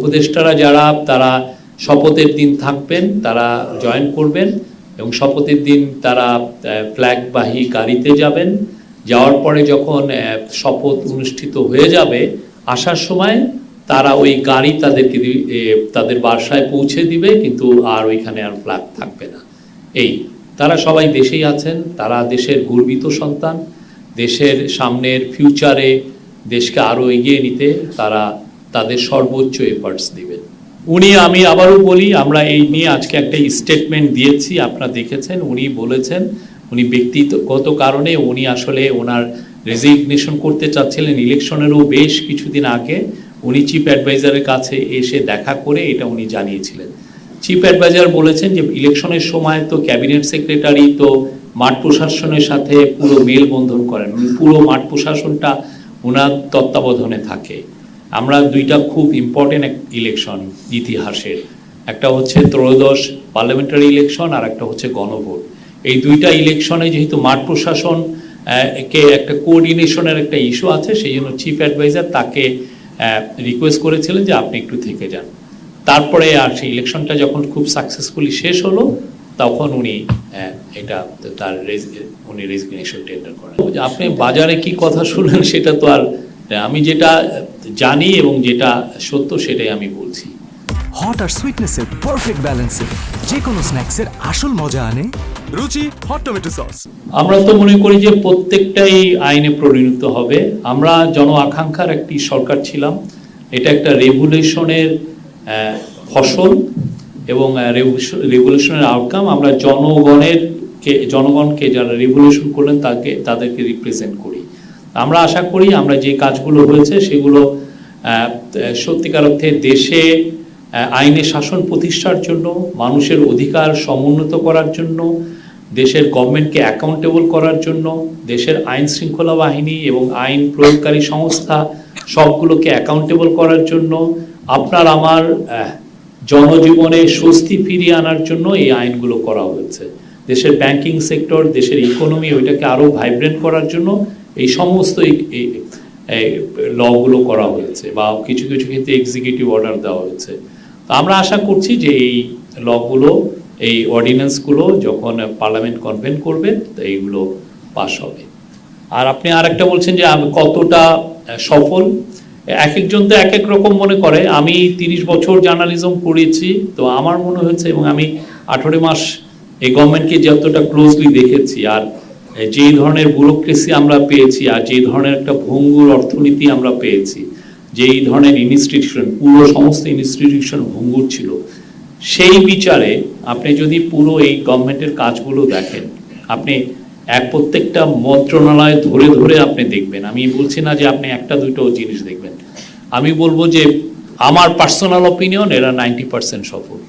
উপদেষ্টারা যারা তারা শপথের দিন থাকবেন, তারা জয়েন করবেন এবং শপথের দিন তারা ফ্ল্যাগবাহী গাড়িতে যাবেন। যাওয়ার পরে যখন শপথ অনুষ্ঠিত হয়ে যাবে, আসার সময় তারা ওই গাড়ি তাদেরকে তাদের বাসায় পৌঁছে দিবে, কিন্তু আর ওইখানে আর ফ্ল্যাগ থাকবে না। তারা সবাই দেশেই আছেন, তারা দেশের গর্বিত সন্তান, দেশের সামনের ফিউচারে দেশকে আরও এগিয়ে নিতে তারা তাদের সর্বোচ্চ এফার্টস দিবেন। আমি আবারও বলি, আমরা এই নিয়ে আজকে একটা স্টেটমেন্ট দিয়েছি, আপনারা দেখেছেন। উনি বলেছেন উনি ব্যক্তিগত কারণে উনি আসলে ওনার রেজিগনেশন করতে চাচ্ছিলেন। ইলেকশনেরও বেশ কিছুদিন আগে উনি চিফ অ্যাডভাইজারের কাছে এসে দেখা করে এটা উনি জানিয়েছিলেন। চিফ অ্যাডভাইজার বলেছেন যে ইলেকশনের সময় তো ক্যাবিনেট সেক্রেটারি তো মাঠ প্রশাসনের সাথে পুরো মেলবন্ধন করেন, পুরো মাঠ প্রশাসনটা ওনার তত্ত্বাবধানে থাকে। আমরা দুইটা খুব ইম্পর্টেন্ট ইলেকশন ইতিহাসের, একটা হচ্ছে ত্রয়োদশ পার্লামেন্টারি ইলেকশন আর একটা হচ্ছে গণভোট। এই দুইটা ইলেকশনে যেহেতু মাঠ প্রশাসন কে একটা কোঅর্ডিনেশনের একটা ইস্যু আছে, সেই জন্য চিফ অ্যাডভাইজার তাকে রিকোয়েস্ট করেছিলেন যে আপনি একটু থেকে যান। তারপরে আর সেই ইলেকশনটা যখন খুব সাকসেসফুলি শেষ হলো, তখন উনি উনি রেজিগনেশন টেন্ডার করেন। আপনি বাজারে কি কথা শুনলেন সেটা তো আর, আমি যেটা জানি এবং যেটা সত্য সেটাই আমি বলছি। হট আর সুইটনেসের পারফেক্ট ব্যালেন্সে যে কোনো স্ন্যাক্সের আসল মজা আনে রুচি হট টমেটো সস। আমরা তো মনে করি যে প্রত্যেকটাই আইনে পরিণত হবে। আমরা জন আকাঙ্ক্ষার একটি সরকার ছিলাম, এটা একটা রেভুলেশনের ফসল এবং রেভুলেশনের আউটকাম। আমরা জনগণকে যারা রেভুলেশন করলেন তাদেরকে রিপ্রেজেন্ট করি। আমরা আশা করি আমরা যে কাজগুলো হয়েছে সেগুলো সত্যিকার অর্থে দেশে আইনের শাসন প্রতিষ্ঠার জন্য, মানুষের অধিকার সমুন্নত করার জন্য, দেশের গভর্নমেন্টকে অ্যাকাউন্টেবল করার জন্য, দেশের আইন শৃঙ্খলা বাহিনী এবং আইন প্রয়োগকারী সংস্থা সবগুলোকে অ্যাকাউন্টেবল করার জন্য, আপনার আমার জনজীবনে স্বস্তি ফিরিয়ে আনার জন্য এই আইনগুলো করা হয়েছে। দেশের ব্যাংকিং সেক্টর, দেশের ইকোনমি ওইটাকে আরও ভাইব্রেন্ট করার জন্য এই সমস্ত লগুলো করা হয়েছে, বা কিছু কিছু ক্ষেত্রে এক্সিকিউটিভ অর্ডার দেওয়া হয়েছে। তো আমরা আশা করছি যে এই লগুলো, এই অর্ডিন্যান্সগুলো যখন পার্লামেন্ট কনভেন করবে এইগুলো পাস হবে। আর আপনি আর একটা বলছেন যে কতটা সফল, এক একজন তো এক এক রকম মনে করে। আমি 30 বছর জার্নালিজম করেছি, তো আমার মনে হয়েছে, এবং আমি 18 মাস এই গভর্নমেন্টকে যতটা ক্লোজলি দেখেছি, আর যে ধরনের ব্যুরোক্রেসি আমরা পেয়েছি, আর যে ধরনের একটা ভঙ্গুর অর্থনীতি আমরা পেয়েছি, যেই ধরনের ইনস্টিটিউশন, পুরো সমস্ত ইনস্টিটিউশন ভঙ্গুর ছিল, সেই বিচারে আপনি যদি পুরো এই গভর্নমেন্টের কাজগুলো দেখেন, আপনি প্রত্যেকটা মন্ত্রণালয় ধরে ধরে আপনি দেখবেন। আমি বলছি না যে আপনি একটা দুটো জিনিস দেখবেন, আমি বলবো যে আমার পার্সোনাল অপিনিয়ন এরা 90% সফল।